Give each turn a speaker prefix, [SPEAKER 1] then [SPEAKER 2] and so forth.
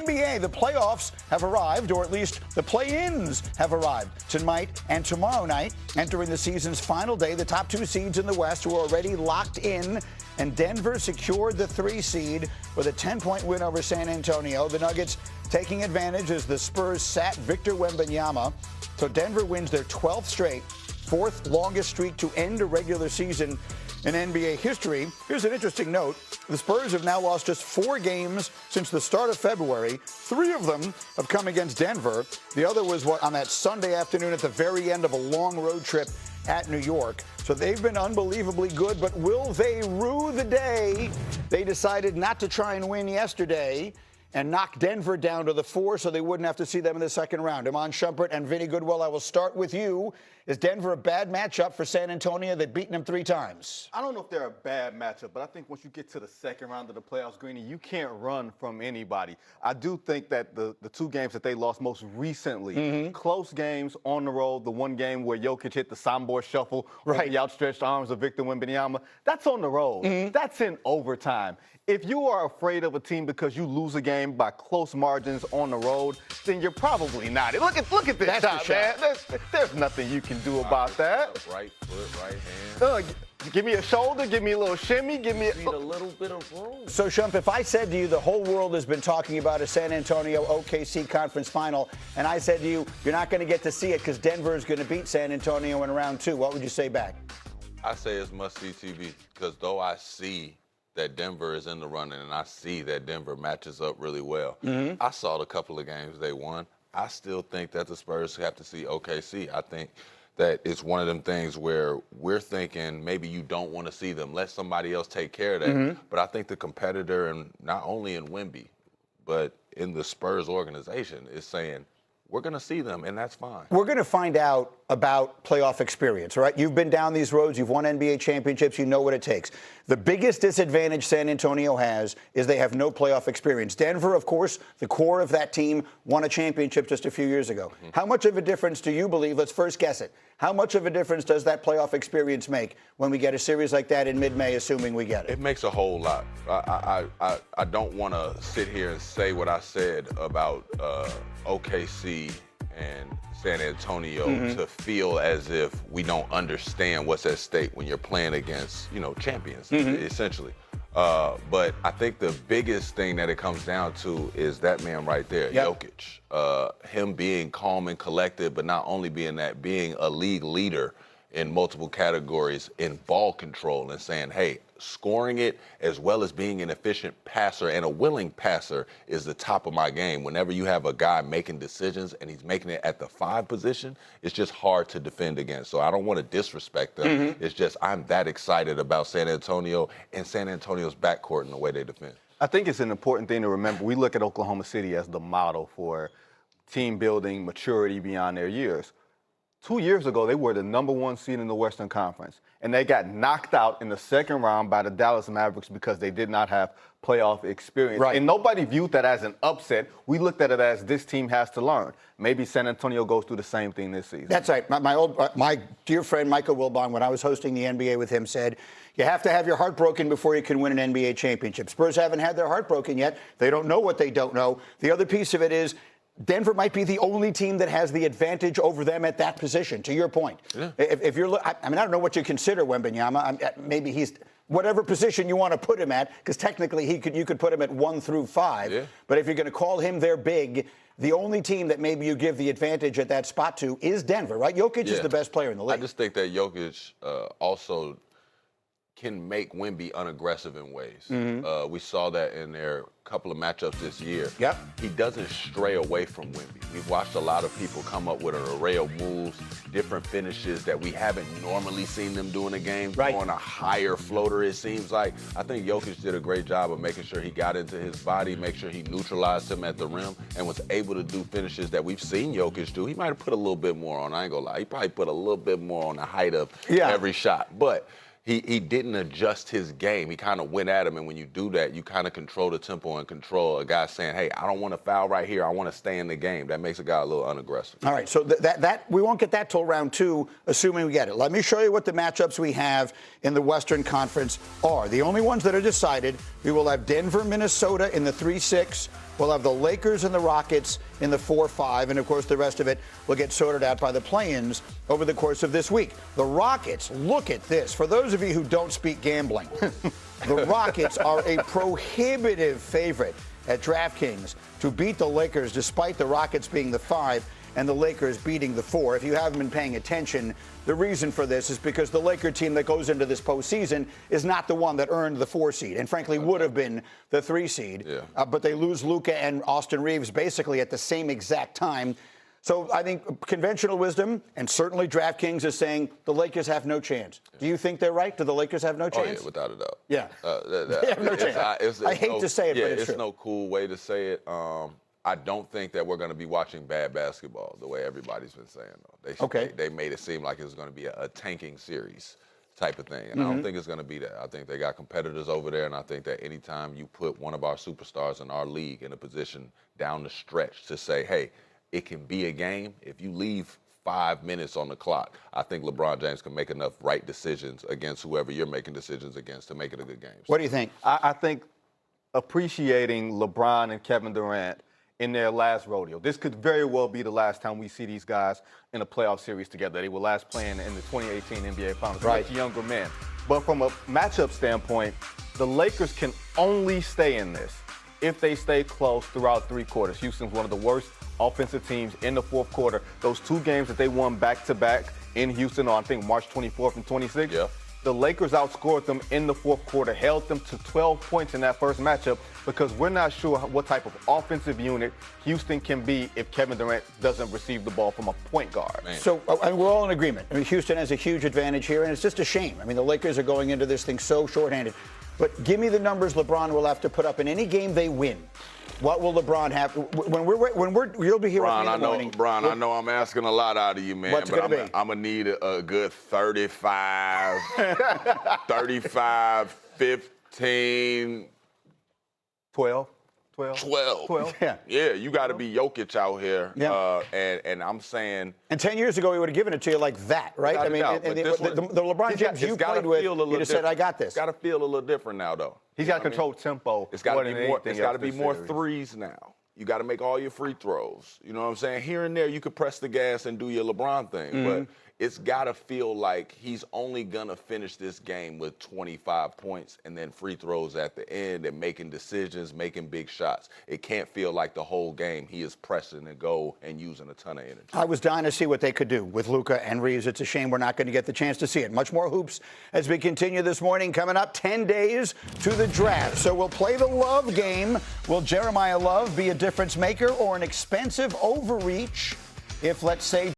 [SPEAKER 1] NBA, the playoffs have arrived, or at least the play-ins have arrived tonight and tomorrow night. Entering the season's final day, the top two seeds in the West were already locked in, and Denver secured the 3 seed with a 10-point win over San Antonio. The Nuggets taking advantage as the Spurs sat Victor Wembanyama. So Denver wins their 12th straight, 4th longest streak to end a regular season in NBA history. Here's an interesting note. The Spurs have now lost just 4 games since the start of February. 3 of them have come against Denver. The other was on that Sunday afternoon at the very end of a long road trip at New York. So they've been unbelievably good, but will they rue the day they decided not to try and win yesterday and knock Denver down to the 4 so they wouldn't have to see them in the second round? Iman Shumpert and Vinny Goodwill, I will start with you. Is Denver a bad matchup for San Antonio? They've beaten them 3 times.
[SPEAKER 2] I don't know if they're a bad matchup, but I think once you get to the second round of the playoffs, Greeny, you can't run from anybody. I do think that the 2 games that they lost most recently, close games on the road, the one game where Jokic hit the Sambor shuffle with the outstretched arms of Victor Wembanyama, that's on the road. That's in overtime. If you are afraid of a team because you lose a game by close margins on the road, then you're probably not. Look at this shot, man. There's nothing you can do about that.
[SPEAKER 3] Right foot, right hand.
[SPEAKER 2] Give me a shoulder, give me a little shimmy, give me
[SPEAKER 3] a little bit of room.
[SPEAKER 1] So, Shump, if I said to you the whole world has been talking about a San Antonio OKC conference final, and I said to you, you're not going to get to see it because Denver is going to beat San Antonio in round 2, what would you say back?
[SPEAKER 3] I say it's must-see TV because though I see that Denver is in the running and I see that Denver matches up really well, I saw the couple of games they won. I still think that the Spurs have to see OKC. I think that it's one of them things where we're thinking maybe you don't want to see them. Let somebody else take care of that. But I think the competitor, and not only in Wemby, but in the Spurs organization, is saying, we're going to see them, and that's fine.
[SPEAKER 1] We're going to find out about playoff experience, all right? You've been down these roads. You've won NBA championships. You know what it takes. The biggest disadvantage San Antonio has is they have no playoff experience. Denver, of course, the core of that team, won a championship just a few years ago. How much of a difference do you believe, let's first guess it, how much of a difference does that playoff experience make when we get a series like that in mid-May, assuming we get it?
[SPEAKER 3] It makes a whole lot. I don't want to sit here and say what I said about OKC and San Antonio to feel as if we don't understand what's at stake when you're playing against, champions, essentially. But I think the biggest thing that it comes down to is that man right there, Jokic. Him being calm and collected, but not only being that, being a league leader in multiple categories in ball control and saying, hey, scoring it as well as being an efficient passer and a willing passer is the top of my game. Whenever you have a guy making decisions and he's making it at the 5 position, it's just hard to defend against. So I don't want to disrespect them. It's just I'm that excited about San Antonio and San Antonio's backcourt and the way they defend.
[SPEAKER 2] I think it's an important thing to remember. We look at Oklahoma City as the model for team building, maturity beyond their years. 2 years ago, they were the #1 seed in the Western Conference, and they got knocked out in the second round by the Dallas Mavericks because they did not have playoff experience. And nobody viewed that as an upset. We looked at it as this team has to learn. Maybe San Antonio goes through the same thing this season.
[SPEAKER 1] That's right. My dear friend Michael Wilbon, when I was hosting the NBA with him, said, you have to have your heart broken before you can win an NBA championship. Spurs haven't had their heart broken yet. They don't know what they don't know. The other piece of it is, Denver might be the only team that has the advantage over them at that position, to your point. If you're, I don't know what you consider Wembanyama. Maybe he's whatever position you want to put him at, because technically you could put him at 1 through 5. But if you're going to call him their big, the only team that maybe you give the advantage at that spot to is Denver, right? Jokic is the best player in the league.
[SPEAKER 3] I just think that Jokic also can make Wemby unaggressive in ways. We saw that in their couple of matchups this year. He doesn't stray away from Wemby. We've watched a lot of people come up with an array of moves, different finishes that we haven't normally seen them do in a game, on a higher floater, it seems like. I think Jokic did a great job of making sure he got into his body, make sure he neutralized him at the rim, and was able to do finishes that we've seen Jokic do. He might have put a little bit more on, I ain't gonna lie. He probably put a little bit more on the height of every shot. But he didn't adjust his game. He kind of went at him, and when you do that, you kind of control the tempo and control a guy saying, hey, I don't want to foul right here. I want to stay in the game. That makes a guy a little unaggressive.
[SPEAKER 1] All right, so that we won't get that till round 2, assuming we get it. Let me show you what the matchups we have in the Western Conference are. The only ones that are decided, we will have Denver, Minnesota in the 3-6, We'll have the Lakers and the Rockets in the 4-5, and of course the rest of it will get sorted out by the play-ins over the course of this week. The Rockets, look at this. For those of you who don't speak gambling, the Rockets are a prohibitive favorite at DraftKings to beat the Lakers, despite the Rockets being the 5 and the Lakers beating the 4. If you haven't been paying attention, the reason for this is because the Laker team that goes into this postseason is not the one that earned the 4 seed, and frankly would have been the 3 seed.
[SPEAKER 3] Yeah.
[SPEAKER 1] But they lose Luka and Austin Reeves basically at the same exact time. So I think conventional wisdom, and certainly DraftKings, is saying the Lakers have no chance. Yeah. Do you think they're right? Do the Lakers have no chance?
[SPEAKER 3] Oh, yeah, without a doubt.
[SPEAKER 1] Yeah. They have no chance. I hate to say it, but it's true.
[SPEAKER 3] It's no cool way to say it. I don't think that we're going to be watching bad basketball the way everybody's been saying, though. They made it seem like it was going to be a tanking series type of thing, and I don't think it's going to be that. I think they got competitors over there, and I think that anytime you put one of our superstars in our league in a position down the stretch to say, hey, it can be a game, if you leave 5 minutes on the clock, I think LeBron James can make enough right decisions against whoever you're making decisions against to make it a good game.
[SPEAKER 1] What do you think?
[SPEAKER 2] I think appreciating LeBron and Kevin Durant in their last rodeo. This could very well be the last time we see these guys in a playoff series together. They were last playing in the 2018 NBA Finals.
[SPEAKER 1] Right.
[SPEAKER 2] Much younger men. But from a matchup standpoint, the Lakers can only stay in this if they stay close throughout 3 quarters. Houston's one of the worst offensive teams in the 4th quarter. Those 2 games that they won back-to-back in Houston on, I think, March 24th and 26th.
[SPEAKER 3] Yeah.
[SPEAKER 2] The Lakers outscored them in the 4th quarter, held them to 12 points in that first matchup, because we're not sure what type of offensive unit Houston can be if Kevin Durant doesn't receive the ball from a point guard.
[SPEAKER 3] Man.
[SPEAKER 1] So we're all in agreement. I mean, Houston has a huge advantage here, and it's just a shame. I mean, the Lakers are going into this thing so shorthanded. But give me the numbers LeBron will have to put up in any game they win. What will LeBron have you'll be here with me in the morning.
[SPEAKER 3] Bron, I know I'm asking a lot out of you, man.
[SPEAKER 1] What's
[SPEAKER 3] but
[SPEAKER 1] I'm
[SPEAKER 3] going to need a good 35, 35, 15.
[SPEAKER 2] 12.
[SPEAKER 3] Yeah, you got to be Jokic out here.
[SPEAKER 1] Yeah.
[SPEAKER 3] And I'm saying.
[SPEAKER 1] And 10 years ago, he would have given it to you like that, right? I mean, the LeBron James you played with, you just said, I got this.
[SPEAKER 3] It's got to feel a little different now, though.
[SPEAKER 2] He's got to control tempo.
[SPEAKER 3] It's got to be more threes now. You got to make all your free throws. You know what I'm saying? Here and there, you could press the gas and do your LeBron thing, but it's got to feel like he's only going to finish this game with 25 points and then free throws at the end and making decisions, making big shots. It can't feel like the whole game he is pressing and go and using a ton of energy.
[SPEAKER 1] I was dying to see what they could do with Luka and Reeves. It's a shame we're not going to get the chance to see it. Much more hoops as we continue this morning. Coming up, 10 days to the draft. So we'll play the love game. Will Jeremiah Love be a difference maker or an expensive overreach if, let's say,